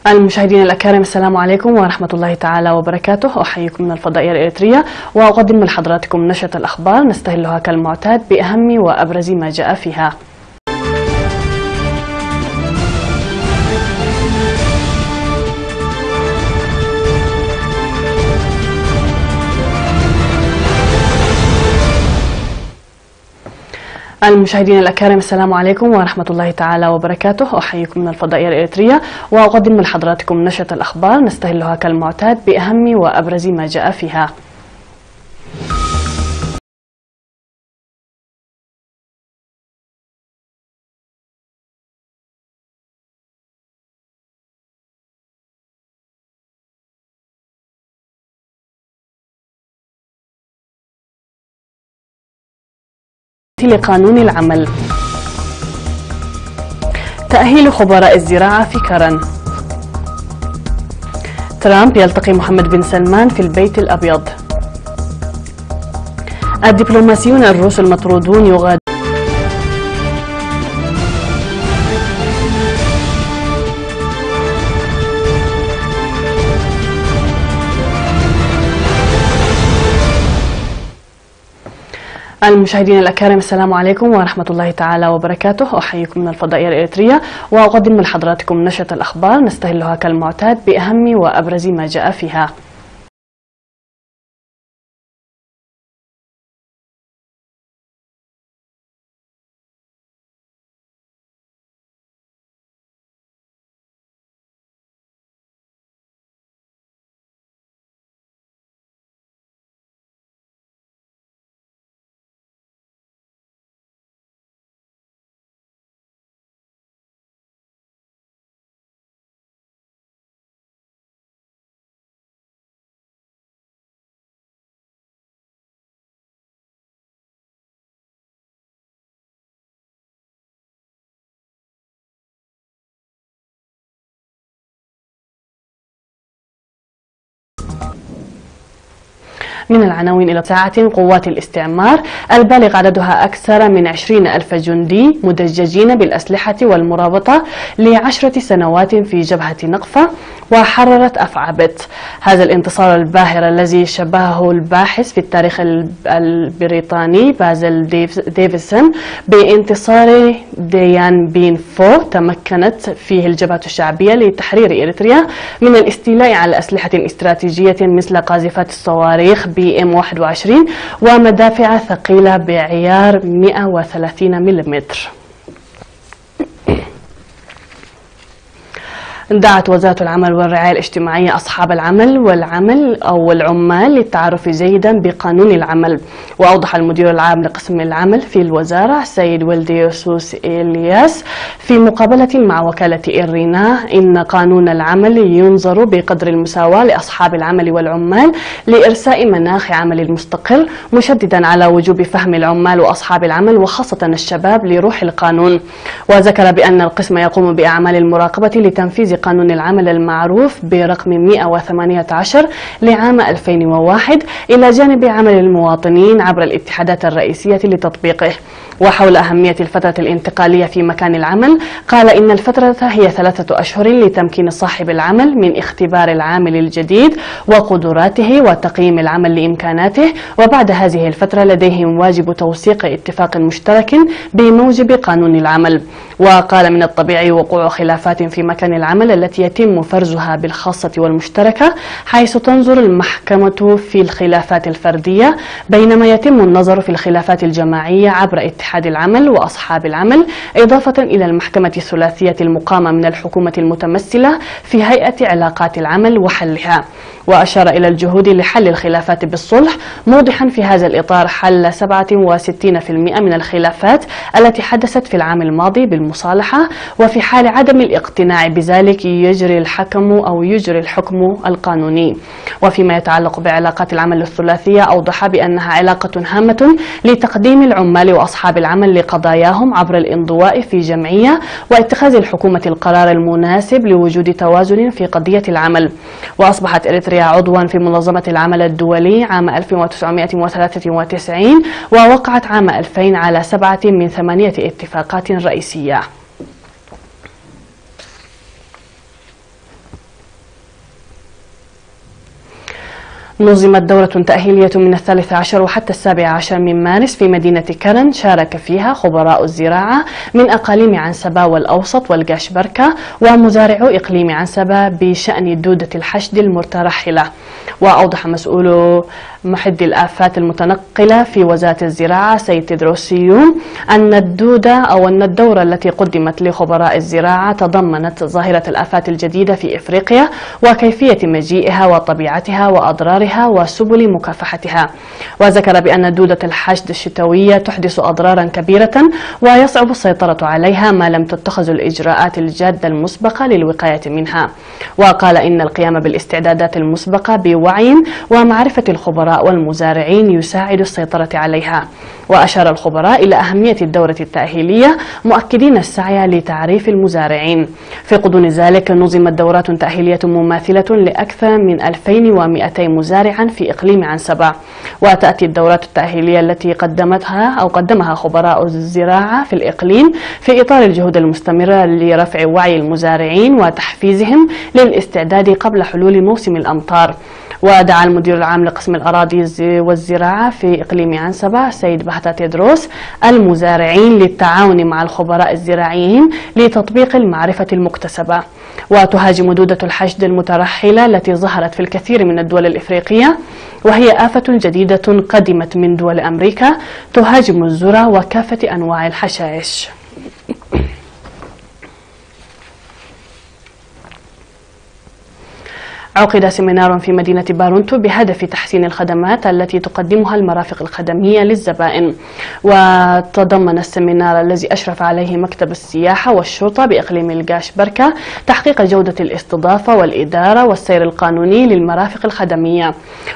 المشاهدين الأكارم، السلام عليكم ورحمة الله تعالى وبركاته. أحييكم من الفضائية الإريترية وأقدم لحضراتكم نشرة الأخبار نستهلها كالمعتاد بأهم وأبرز ما جاء فيها. المشاهدين الأكارم، السلام عليكم ورحمة الله تعالى وبركاته. أحييكم من الفضائية الإريترية وأقدم لحضراتكم نشرة الأخبار نستهلها كالمعتاد بأهم وأبرز ما جاء فيها. لقانون العمل، تأهيل خبراء الزراعة في كرن، ترامب يلتقي محمد بن سلمان في البيت الأبيض، الدبلوماسيون الروس المطرودون يغادرون. المشاهدين الأكارم، السلام عليكم ورحمة الله تعالى وبركاته. أحييكم من الفضائية الإريترية وأقدم لحضراتكم نشرة الأخبار نستهلها كالمعتاد بأهم وأبرز ما جاء فيها. من العناوين إلى ساعة، قوات الاستعمار البالغ عددها أكثر من 20,000 جندي مدججين بالأسلحة والمرابطة ل10 سنوات في جبهة نقفة وحررت أفعبت. هذا الانتصار الباهر الذي شبهه الباحث في التاريخ البريطاني بازل ديفيسون بانتصار ديان بين فو تمكنت فيه الجبهة الشعبية لتحرير إريتريا من الاستيلاء على أسلحة استراتيجية مثل قاذفات الصواريخ BM-21 ومدافع ثقيلة بعيار 130 ملم. دعت وزارة العمل والرعاية الاجتماعية أصحاب العمال للتعرف جيدا بقانون العمل. وأوضح المدير العام لقسم العمل في الوزارة سيد ولديوسوس إلياس في مقابلة مع وكالة إرينا إن قانون العمل ينظر بقدر المساواة لأصحاب العمل والعمال لإرساء مناخ عمل مستقر، مشددا على وجوب فهم العمال وأصحاب العمل وخاصة الشباب لروح القانون. وذكر بأن القسم يقوم بأعمال المراقبة لتنفيذ قانون العمل المعروف برقم 118 لعام 2001 إلى جانب عمل المواطنين عبر الاتحادات الرئيسية لتطبيقه. وحول أهمية الفترة الانتقالية في مكان العمل قال إن الفترة هي 3 أشهر لتمكين صاحب العمل من اختبار العامل الجديد وقدراته وتقييم العمل لإمكاناته، وبعد هذه الفترة لديهم واجب توثيق اتفاق مشترك بموجب قانون العمل. وقال من الطبيعي وقوع خلافات في مكان العمل التي يتم فرزها بالخاصة والمشتركة، حيث تنظر المحكمة في الخلافات الفردية بينما يتم النظر في الخلافات الجماعية عبر اتحاد العمل وأصحاب العمل، إضافة إلى المحكمة الثلاثية المقامة من الحكومة المتمثلة في هيئة علاقات العمل وحلها. وأشار إلى الجهود لحل الخلافات بالصلح، موضحا في هذا الإطار حل 67% من الخلافات التي حدثت في العام الماضي بالمصالحة، وفي حال عدم الاقتناع بذلك يجري الحكم القانوني. وفيما يتعلق بعلاقات العمل الثلاثية أوضح بأنها علاقة هامة لتقديم العمال وأصحاب العمل لقضاياهم عبر الانضواء في جمعية واتخاذ الحكومة القرار المناسب لوجود توازن في قضية العمل. وأصبحت إريتريا عضوا في منظمة العمل الدولي عام 1993 ووقعت عام 2000 على 7 من 8 اتفاقات رئيسية. نظمت دورة تأهيلية من 13 وحتى 17 من مارس في مدينة كرن، شارك فيها خبراء الزراعة من أقاليم عنسبة والأوسط والقاشبركة ومزارعو إقليم عنسبة بشأن دودة الحشد المترحلة. وأوضح مسؤول محد الآفات المتنقلة في وزارة الزراعة سيد تدروس يوم أن الدورة التي قدمت لخبراء الزراعة تضمنت ظاهرة الآفات الجديدة في إفريقيا وكيفية مجيئها وطبيعتها وأضرارها وسبل مكافحتها. وذكر بأن دودة الحشد الشتوية تحدث أضرارا كبيرة ويصعب السيطرة عليها ما لم تتخذ الإجراءات الجادة المسبقة للوقاية منها. وقال إن القيام بالاستعدادات المسبقة بوعي ومعرفة الخبراء والمزارعين يساعد السيطرة عليها. وأشار الخبراء إلى أهمية الدورة التأهيلية مؤكدين السعي لتعريف المزارعين. في غضون ذلك نظمت دورات تأهيلية مماثلة لأكثر من 2200 مزارعا في إقليم عنسبة. وتأتي الدورات التأهيلية التي قدمها خبراء الزراعة في الإقليم في إطار الجهود المستمرة لرفع وعي المزارعين وتحفيزهم للاستعداد قبل حلول موسم الأمطار. ودعا المدير العام لقسم الأراضي والزراعة في إقليم عنسبة سيد بهتا تدروس المزارعين للتعاون مع الخبراء الزراعيين لتطبيق المعرفة المكتسبة. وتهاجم دودة الحشد المترحلة التي ظهرت في الكثير من الدول الإفريقية، وهي آفة جديدة قدمت من دول أمريكا تهاجم الذرة وكافة أنواع الحشائش. عقد سيمينار في مدينة بارونتو بهدف تحسين الخدمات التي تقدمها المرافق الخدمية للزبائن. وتضمن السيمينار الذي أشرف عليه مكتب السياحة والشرطة بإقليم القاشبركة تحقيق جودة الاستضافة والإدارة والسير القانوني للمرافق الخدمية.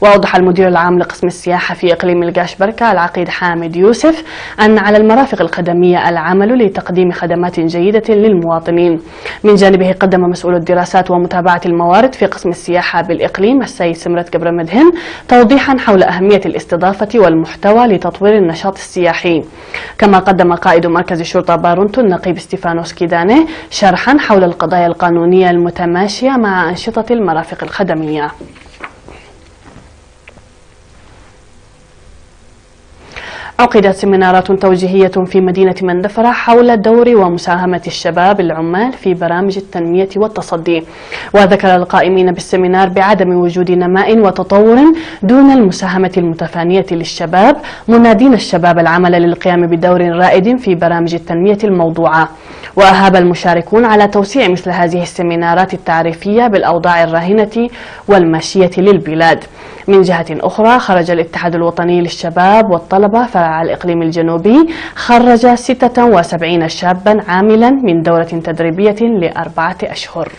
وأوضح المدير العام لقسم السياحة في إقليم القاشبركة العقيد حامد يوسف أن على المرافق الخدمية العمل لتقديم خدمات جيدة للمواطنين. من جانبه قدم مسؤول الدراسات ومتابعة الموارد في قسم السياحة بالإقليم السيد سمرت قبر مدهن توضيحا حول أهمية الاستضافة والمحتوى لتطوير النشاط السياحي. كما قدم قائد مركز الشرطة بارونتو النقيب ستيفانوس كيداني شرحا حول القضايا القانونية المتماشية مع أنشطة المرافق الخدمية. عقدت سيمينارات توجيهية في مدينة مندفرة حول دور ومساهمة الشباب العمال في برامج التنمية والتصدي. وذكر القائمين بالسيمينار بعدم وجود نماء وتطور دون المساهمة المتفانية للشباب، منادين الشباب العمل للقيام بدور رائد في برامج التنمية الموضوعة. وأهاب المشاركون على توسيع مثل هذه السيمينارات التعريفية بالأوضاع الراهنة والماشية للبلاد. من جهة أخرى خرج الاتحاد الوطني للشباب والطلبة فرع الإقليم الجنوبي خرج 76 شابا عاملا من دورة تدريبية ل4 أشهر.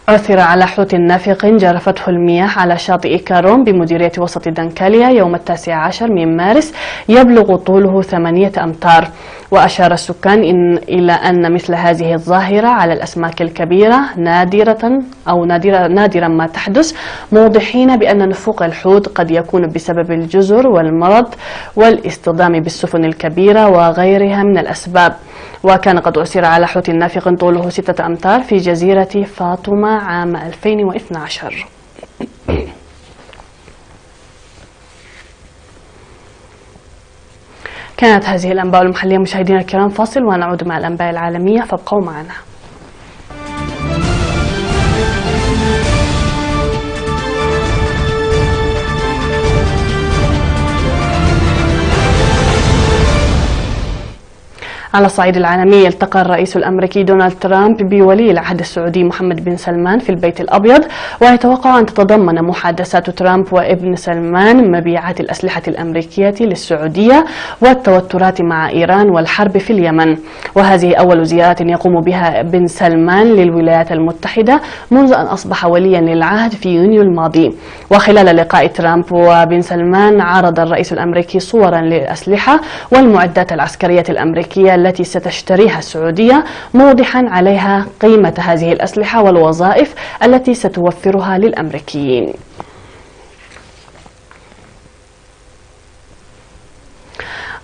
عثر على حوت نافق جرفته المياه على شاطئ كاروم بمديرية وسط دنكاليا يوم 19 من مارس يبلغ طوله 8 أمتار. وأشار السكان إلى أن مثل هذه الظاهرة على الأسماك الكبيرة نادرا ما تحدث، موضحين بأن نفوق الحوت قد يكون بسبب الجزر والمرض والاصطدام بالسفن الكبيرة وغيرها من الأسباب. وكان قد عثر على حوت نافق طوله 6 أمتار في جزيرة فاطمة عام 2012. كانت هذه الأنباء المحلية مشاهدينا الكرام، فاصل ونعود مع الأنباء العالمية، فابقوا معنا. على الصعيد العالمي، يلتقى الرئيس الأمريكي دونالد ترامب بولي العهد السعودي محمد بن سلمان في البيت الأبيض، ويتوقع أن تتضمن محادثات ترامب وابن سلمان مبيعات الأسلحة الأمريكية للسعودية والتوترات مع إيران والحرب في اليمن. وهذه أول زيارة يقوم بها بن سلمان للولايات المتحدة منذ أن أصبح وليا للعهد في يونيو الماضي. وخلال لقاء ترامب وبن سلمان عرض الرئيس الأمريكي صورا للأسلحة والمعدات العسكرية الأمريكية التي ستشتريها السعودية، موضحا عليها قيمة هذه الأسلحة والوظائف التي ستوفرها للأمريكيين.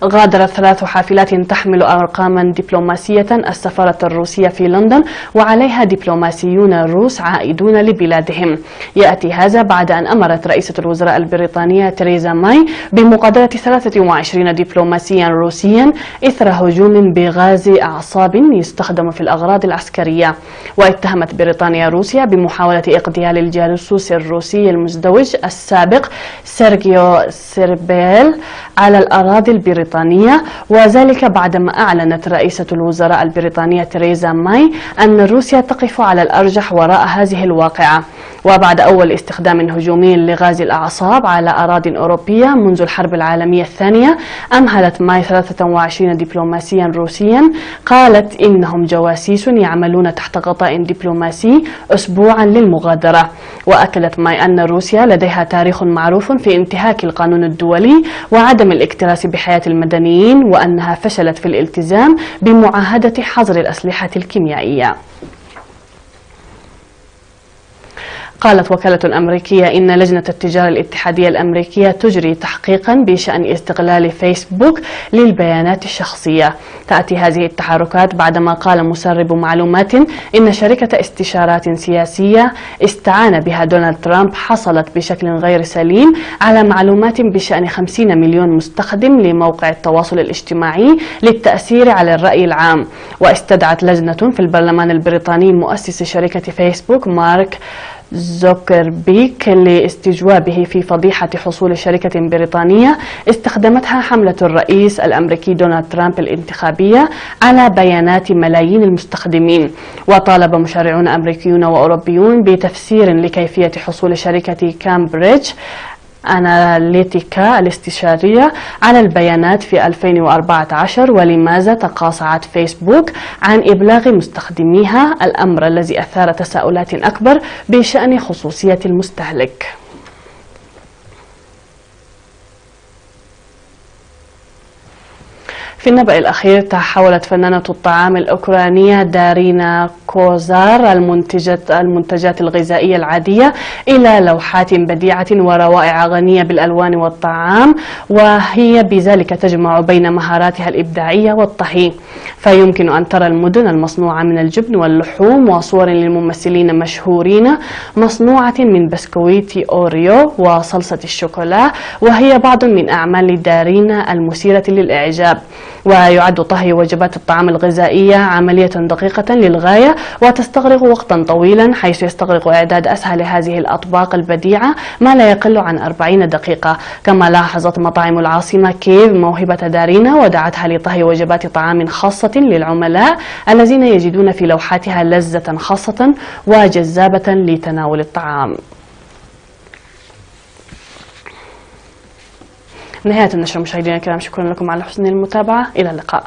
غادرت 3 حافلات تحمل أرقاما دبلوماسية السفارة الروسية في لندن، وعليها دبلوماسيون روس عائدون لبلادهم. يأتي هذا بعد أن أمرت رئيسة الوزراء البريطانية تريزا ماي بمقابلة 23 دبلوماسيا روسيا إثر هجوم بغاز أعصاب يستخدم في الأغراض العسكرية. واتهمت بريطانيا روسيا بمحاولة اغتيال الجاسوس الروسي المزدوج السابق سيرجيو سيربيل على الأراضي البريطانية، وذلك بعدما أعلنت رئيسة الوزراء البريطانية تريزا ماي أن روسيا تقف على الأرجح وراء هذه الواقعة. وبعد أول استخدام هجومي لغاز الأعصاب على أراضٍ أوروبية منذ الحرب العالمية الثانية، أمهلت ماي 23 دبلوماسيا روسيا قالت إنهم جواسيس يعملون تحت غطاء دبلوماسي أسبوعا للمغادرة. وأكدت ماي أن روسيا لديها تاريخ معروف في انتهاك القانون الدولي وعدم الاكتراث بحياة المدنيين، وأنها فشلت في الالتزام بمعاهدة حظر الأسلحة الكيميائية. قالت وكالة أمريكية إن لجنة التجارة الاتحادية الأمريكية تجري تحقيقا بشأن استغلال فيسبوك للبيانات الشخصية. تأتي هذه التحركات بعدما قال مسرب معلومات إن شركة استشارات سياسية استعان بها دونالد ترامب حصلت بشكل غير سليم على معلومات بشأن 50 مليون مستخدم لموقع التواصل الاجتماعي للتأثير على الرأي العام. واستدعت لجنة في البرلمان البريطاني مؤسس شركة فيسبوك مارك زوكربيرج لاستجوابه في فضيحة حصول شركة بريطانية استخدمتها حملة الرئيس الأمريكي دونالد ترامب الانتخابية على بيانات ملايين المستخدمين. وطالب مشرعون أمريكيون وأوروبيون بتفسير لكيفية حصول شركة كامبريدج أناليتيكا الاستشارية على البيانات في 2014، ولماذا تقاصعت فيسبوك عن إبلاغ مستخدميها، الأمر الذي أثار تساؤلات أكبر بشأن خصوصية المستهلك. في النبأ الأخير، تحولت فنانة الطعام الأوكرانية دارينا كوزار المنتجات الغذائية العادية إلى لوحات بديعة وروائع غنية بالألوان والطعام، وهي بذلك تجمع بين مهاراتها الإبداعية والطهي. فيمكن أن ترى المدن المصنوعة من الجبن واللحوم وصور للممثلين مشهورين مصنوعة من بسكويت أوريو وصلصة الشوكولا، وهي بعض من أعمال دارينا المثيرة للإعجاب. ويعد طهي وجبات الطعام الغذائية عملية دقيقة للغاية وتستغرق وقتا طويلا، حيث يستغرق إعداد أسهل هذه الأطباق البديعة ما لا يقل عن 40 دقيقة. كما لاحظت مطاعم العاصمة كييف موهبة دارينا ودعتها لطهي وجبات طعام خاصة للعملاء الذين يجدون في لوحاتها لذة خاصة وجذابة لتناول الطعام. نهاية النشرة مشاهدينا الكرام، شكرا لكم على حسن المتابعة، إلى اللقاء.